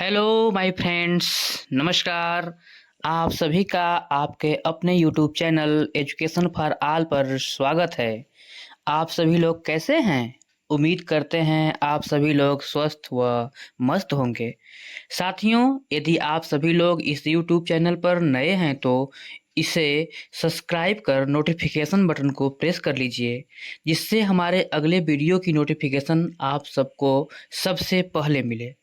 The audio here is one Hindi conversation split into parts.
हेलो माय फ्रेंड्स, नमस्कार। आप सभी का आपके अपने YouTube channel education for all पर स्वागत है। आप सभी लोग कैसे हैं? उम्मीद करते हैं आप सभी लोग स्वस्थ व मस्त होंगे। साथियों, यदि आप सभी लोग इस यूट्यूब चैनल पर नए हैं तो इसे सब्सक्राइब कर नोटिफिकेशन बटन को प्रेस कर लीजिए, जिससे हमारे अगले वीडियो की नोटिफिकेशन आप सबको सबसे पहले मिले।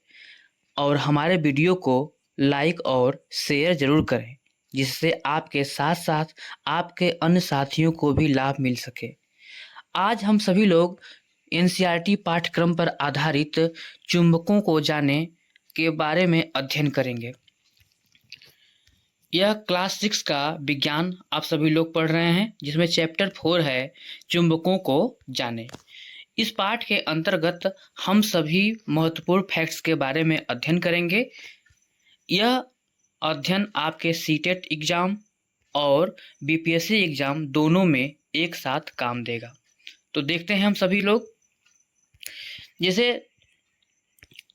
और हमारे वीडियो को लाइक और शेयर ज़रूर करें, जिससे आपके साथ साथ आपके अन्य साथियों को भी लाभ मिल सके। आज हम सभी लोग एनसीईआरटी पाठ्यक्रम पर आधारित चुंबकों को जाने के बारे में अध्ययन करेंगे। यह क्लास 6 का विज्ञान आप सभी लोग पढ़ रहे हैं, जिसमें चैप्टर 4 है चुंबकों को जाने। इस पाठ के अंतर्गत हम सभी महत्वपूर्ण फैक्ट्स के बारे में अध्ययन करेंगे। यह अध्ययन आपके सीटेट एग्जाम और बीपीएससी एग्जाम दोनों में एक साथ काम देगा। तो देखते हैं हम सभी लोग। जैसे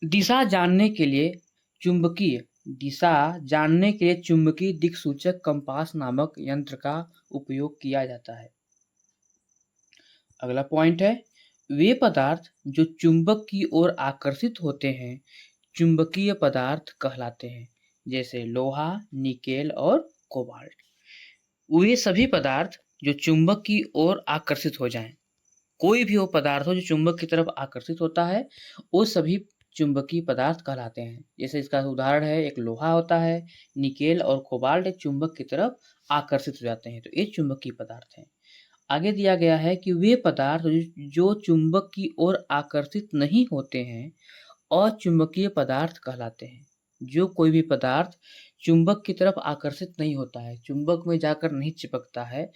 दिशा जानने के लिए चुंबकीय दिक्सूचक कंपास नामक यंत्र का उपयोग किया जाता है। अगला पॉइंट है, वे पदार्थ जो चुंबक की ओर आकर्षित होते हैं चुंबकीय पदार्थ कहलाते हैं, जैसे लोहा, निकेल और कोबाल्ट। वे सभी पदार्थ जो चुंबक की ओर आकर्षित हो जाएं, कोई भी वो पदार्थ हो जो चुंबक की तरफ आकर्षित होता है, वो सभी चुंबकीय पदार्थ कहलाते हैं। जैसे इसका उदाहरण है, एक लोहा होता है, निकेल और कोबाल्ट एक चुंबक की तरफ आकर्षित हो जाते हैं, तो ये चुंबकीय पदार्थ हैं। आगे दिया गया है कि वे पदार्थ जो चुंबक की ओर आकर्षित नहीं होते हैं अचुंबकीय पदार्थ कहलाते हैं। जो कोई भी पदार्थ चुंबक की तरफ आकर्षित नहीं होता है, चुंबक में जाकर नहीं चिपकता है,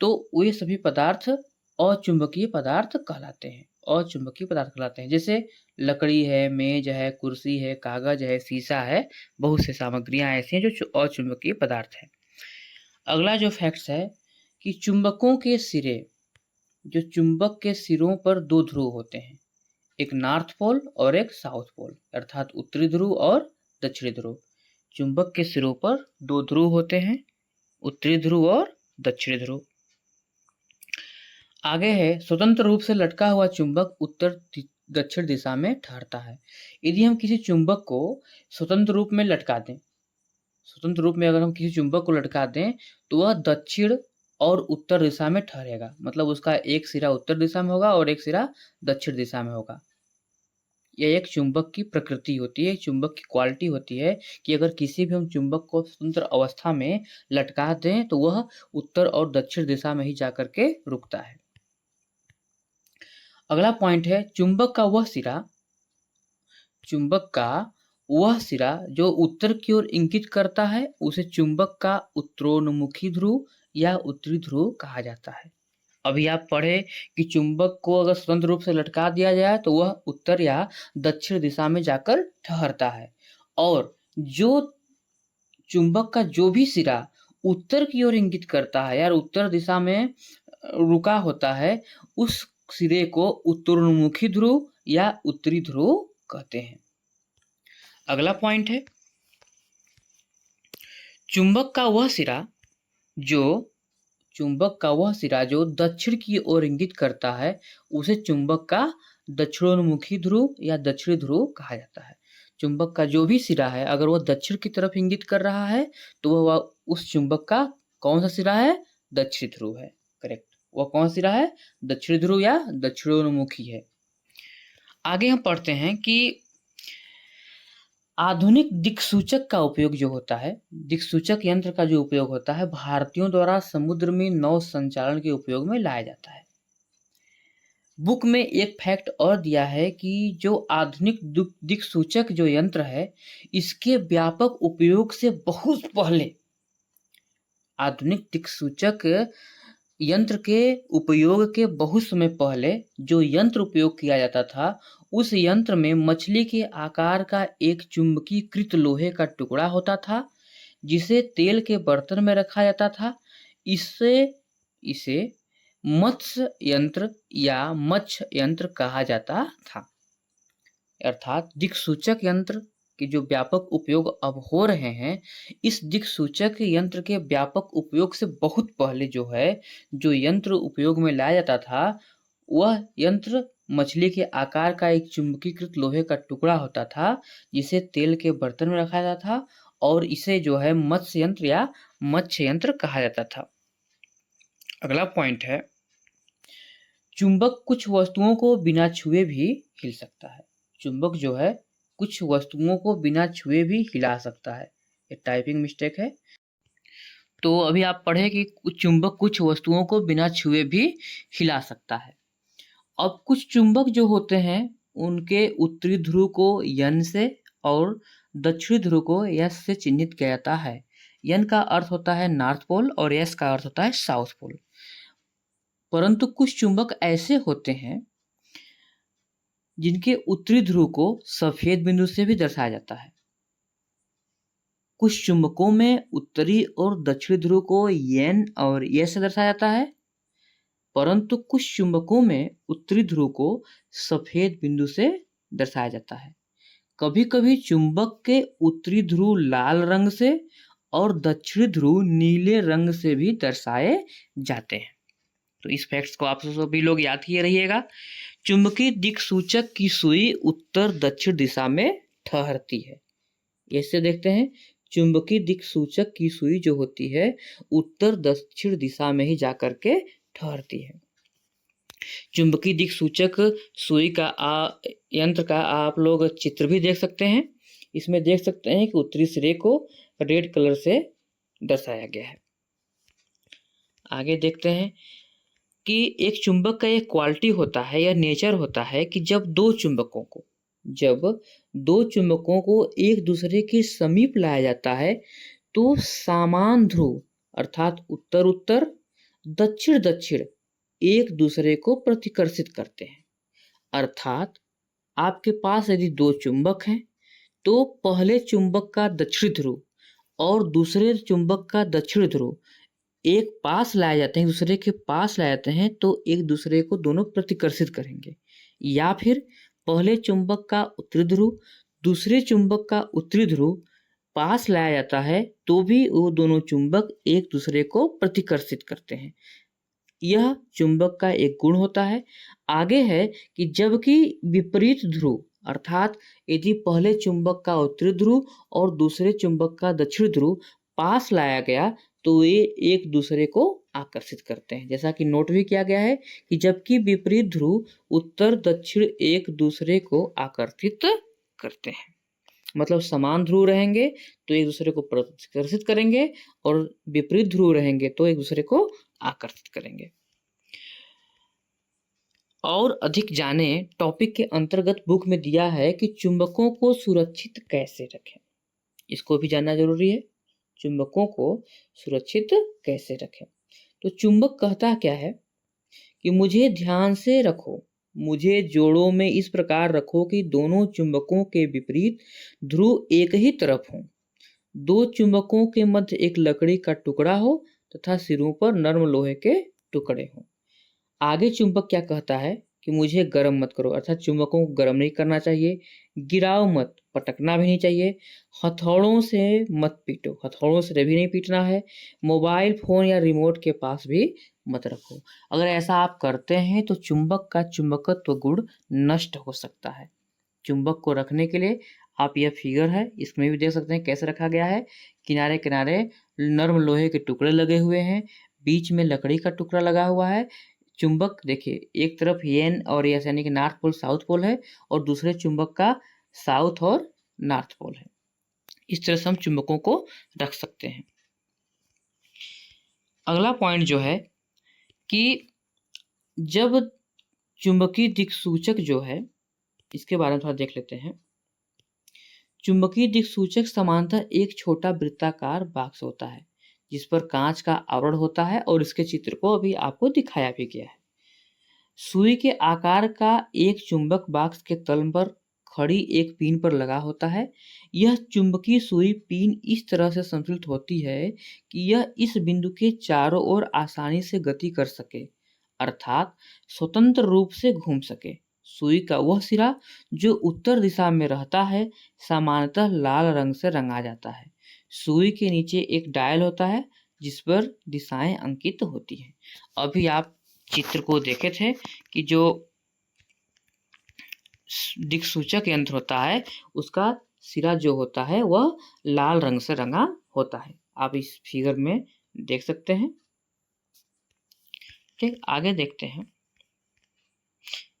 तो वे सभी पदार्थ अचुंबकीय पदार्थ कहलाते हैं। अचुंबकीय पदार्थ कहलाते हैं। जैसे लकड़ी है, मेज है, कुर्सी है, कागज है, शीशा है, बहुत सी सामग्रियां ऐसी हैं जो अचुंबकीय पदार्थ है। अगला जो फैक्ट्स है कि चुंबक के सिरों पर दो ध्रुव होते हैं, एक नॉर्थ पोल और एक साउथ पोल, अर्थात उत्तरी ध्रुव और दक्षिणी ध्रुव। चुंबक के सिरों पर दो ध्रुव होते हैं, उत्तरी ध्रुव और दक्षिणी ध्रुव। आगे है, स्वतंत्र रूप से लटका हुआ चुंबक उत्तर दक्षिण दिशा में ठहरता है। यदि हम किसी चुंबक को स्वतंत्र रूप में लटका दें, स्वतंत्र रूप में अगर हम किसी चुंबक को लटका दें तो वह दक्षिण और उत्तर दिशा में ठहरेगा, मतलब उसका एक सिरा उत्तर दिशा में होगा और एक सिरा दक्षिण दिशा में होगा। यह एक चुंबक की प्रकृति होती है, चुंबक की क्वालिटी होती है कि अगर किसी भी हम चुंबक को स्वतंत्र अवस्था में लटका दें तो वह उत्तर और दक्षिण दिशा में ही जाकर के रुकता है। अगला पॉइंट है, चुंबक का वह सिरा जो उत्तर की ओर इंगित करता है उसे चुंबक का उत्तरोन्मुखी ध्रुव या उत्तरी ध्रुव कहा जाता है। अभी आप पढ़े कि चुंबक को अगर स्वतंत्र रूप से लटका दिया जाए तो वह उत्तर या दक्षिण दिशा में जाकर ठहरता है, और जो चुंबक का जो भी सिरा उत्तर की ओर इंगित करता है या उत्तर दिशा में रुका होता है, उस सिरे को उत्तरोन्मुखी ध्रुव या उत्तरी ध्रुव कहते हैं। अगला पॉइंट है, चुंबक का वह सिरा जो दक्षिण की ओर इंगित करता है उसे चुंबक का दक्षिणोन्मुखी ध्रुव या दक्षिणी ध्रुव कहा जाता है। चुंबक का जो भी सिरा है अगर वह दक्षिण की तरफ इंगित कर रहा है तो वह उस चुंबक का कौन सा सिरा है? दक्षिणी ध्रुव है। करेक्ट, वह कौन सिरा है? दक्षिणी ध्रुव या दक्षिणोन्मुखी है। आगे हम पढ़ते हैं कि आधुनिक दिक्सूचक का उपयोग जो होता है, दिक्सूचक यंत्र का जो उपयोग होता है, भारतीयों द्वारा समुद्र में नौ संचालन के उपयोग में लाया जाता है। बुक में एक फैक्ट और दिया है कि जो आधुनिक दिक्सूचक जो यंत्र है, इसके व्यापक उपयोग से बहुत पहले, आधुनिक दिक्सूचक यंत्र के उपयोग के बहुत समय पहले जो यंत्र उपयोग किया जाता था, उस यंत्र में मछली के आकार का एक चुंबकीकृत लोहे का टुकड़ा होता था जिसे तेल के बर्तन में रखा जाता था। इसे मत्स्य यंत्र या मत्स्य यंत्र कहा जाता था। अर्थात दिक्सूचक यंत्र कि जो व्यापक उपयोग अब हो रहे हैं, इस दिक्सूचक यंत्र के व्यापक उपयोग से बहुत पहले जो है, जो यंत्र उपयोग में लाया जाता था, वह यंत्र मछली के आकार का एक चुंबकीकृत लोहे का टुकड़ा होता था, जिसे तेल के बर्तन में रखा जाता था और इसे जो है मत्स्य यंत्र या मत्स्य यंत्र कहा जाता था। अगला पॉइंट है, चुंबक कुछ वस्तुओं को बिना छुए भी हिल सकता है। चुंबक जो है कुछ वस्तुओं को बिना छुए भी हिला सकता है। ये टाइपिंग मिस्टेक है। तो अभी आप पढ़े कि चुंबक कुछ वस्तुओं को बिना छुए भी हिला सकता है। अब कुछ चुंबक जो होते हैं, उनके उत्तरी ध्रुव को यन से और दक्षिणी ध्रुव को यस से चिन्हित किया जाता है। यन का अर्थ होता है नॉर्थ पोल और यस का अर्थ होता है साउथ पोल। परंतु कुछ चुंबक ऐसे होते हैं जिनके उत्तरी ध्रुव को सफेद बिंदु से भी दर्शाया जाता है। कुछ चुंबकों में उत्तरी और दक्षिणी ध्रुव को एन और एस से दर्शाया जाता है, परंतु कुछ चुंबकों में उत्तरी ध्रुव को सफेद बिंदु से दर्शाया जाता है। कभी कभी चुंबक के उत्तरी ध्रुव लाल रंग से और दक्षिणी ध्रुव नीले रंग से भी दर्शाए जाते हैं। तो इस फैक्ट्स को आप सभी लोग याद किए रहिएगा। चुंबकीय दिक्सूचक की सुई उत्तर दक्षिण दिशा में ठहरती है। ऐसे देखते हैं, चुंबकीय दिक्सूचक की सुई जो होती है उत्तर दक्षिण दिशा में ही जाकर के ठहरती है। चुंबकीय दिक्सूचक सुई का यंत्र का आप लोग चित्र भी देख सकते हैं। इसमें देख सकते हैं कि उत्तरी सिरे को रेड कलर से दर्शाया गया है। आगे देखते हैं कि एक चुंबक का एक क्वालिटी होता है या नेचर होता है कि जब दो चुंबकों को एक दूसरे के समीप लाया जाता है तो समान ध्रुव अर्थात उत्तर उत्तर दक्षिण दक्षिण एक दूसरे को प्रतिकर्षित करते हैं। अर्थात आपके पास यदि दो चुंबक हैं तो पहले चुंबक का दक्षिणी ध्रुव और दूसरे चुंबक का दक्षिणी ध्रुव एक पास लाए जाते हैं, दूसरे के पास लाए जाते हैं तो एक दूसरे को दोनों प्रतिकर्षित करेंगे। या फिर पहले चुंबक का उत्तरी ध्रुव दूसरे चुंबक का उत्तरी ध्रुव पास लाया जाता है तो भी वो दोनों चुंबक एक दूसरे को प्रतिकर्षित करते हैं। यह चुंबक का एक गुण होता है। आगे है कि जबकि विपरीत ध्रुव अर्थात यदि पहले चुंबक का उत्तरी ध्रुव और दूसरे चुंबक का दक्षिणी ध्रुव पास लाया गया तो ये एक दूसरे को आकर्षित करते हैं। जैसा कि नोट भी किया गया है कि जबकि विपरीत ध्रुव उत्तर दक्षिण एक दूसरे को आकर्षित करते हैं। मतलब समान ध्रुव रहेंगे तो एक दूसरे को प्रतिकर्षित करेंगे और विपरीत ध्रुव रहेंगे तो एक दूसरे को आकर्षित करेंगे। और अधिक जाने टॉपिक के अंतर्गत बुक में दिया है कि चुंबकों को सुरक्षित कैसे रखें। इसको भी जानना जरूरी है, चुंबकों को सुरक्षित कैसे रखें। तो चुंबक कहता क्या है कि मुझे ध्यान से रखो, मुझे जोड़ों में इस प्रकार रखो कि दोनों चुंबकों के विपरीत ध्रुव एक ही तरफ हों, दो चुंबकों के मध्य एक लकड़ी का टुकड़ा हो तथा सिरों पर नर्म लोहे के टुकड़े हों। आगे चुंबक क्या कहता है कि मुझे गर्म मत करो, अर्थात चुंबकों को गर्म नहीं करना चाहिए, गिराओ मत, पटकना भी नहीं चाहिए, हथौड़ों से मत पीटो, हथौड़ों से भी नहीं पीटना है, मोबाइल फोन या रिमोट के पास भी मत रखो। अगर ऐसा आप करते हैं तो चुंबक का चुंबकत्व गुण नष्ट हो सकता है। चुंबक को रखने के लिए आप यह फिगर है, इसमें भी देख सकते हैं कैसे रखा गया है। किनारे किनारे नर्म लोहे के टुकड़े लगे हुए हैं, बीच में लकड़ी का टुकड़ा लगा हुआ है। चुंबक देखिए, एक तरफ एन और एस यानी कि नॉर्थ पोल साउथ पोल है और दूसरे चुंबक का साउथ और नॉर्थ पोल है। इस तरह से हम चुंबकों को रख सकते हैं। अगला पॉइंट जो है कि जब चुंबकीय दिक्सूचक जो है, इसके बारे में थोड़ा देख लेते हैं। चुंबकीय दिक्सूचक समांतर एक छोटा वृत्ताकार बॉक्स होता है जिस पर कांच का आवरण होता है और इसके चित्र को अभी आपको दिखाया भी गया है। सुई के आकार का एक चुंबक बॉक्स के तल पर खड़ी एक पिन पर लगा होता है। यह चुंबकीय सुई पिन इस तरह से संतुलित होती है कि यह इस बिंदु के चारों ओर आसानी से गति कर सके, अर्थात स्वतंत्र रूप से घूम सके। सुई का वह सिरा जो उत्तर दिशा में रहता है सामान्यतः लाल रंग से रंगा जाता है। सुई के नीचे एक डायल होता है जिस पर दिशाएं अंकित होती हैं। अभी आप चित्र को देखे थे कि जो दिक्सूचक यंत्र होता है उसका सिरा जो होता है वह लाल रंग से रंगा होता है। आप इस फिगर में देख सकते हैं। ठीक, आगे देखते हैं।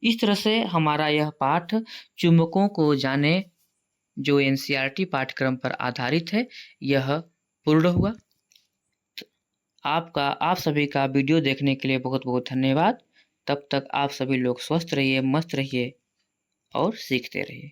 इस तरह से हमारा यह पाठ चुंबकों को जाने जो एनसीईआरटी पाठ्यक्रम पर आधारित है यह पूर्ण हुआ। आप सभी का वीडियो देखने के लिए बहुत बहुत धन्यवाद। तब तक आप सभी लोग स्वस्थ रहिए, मस्त रहिए और सीखते रहिए।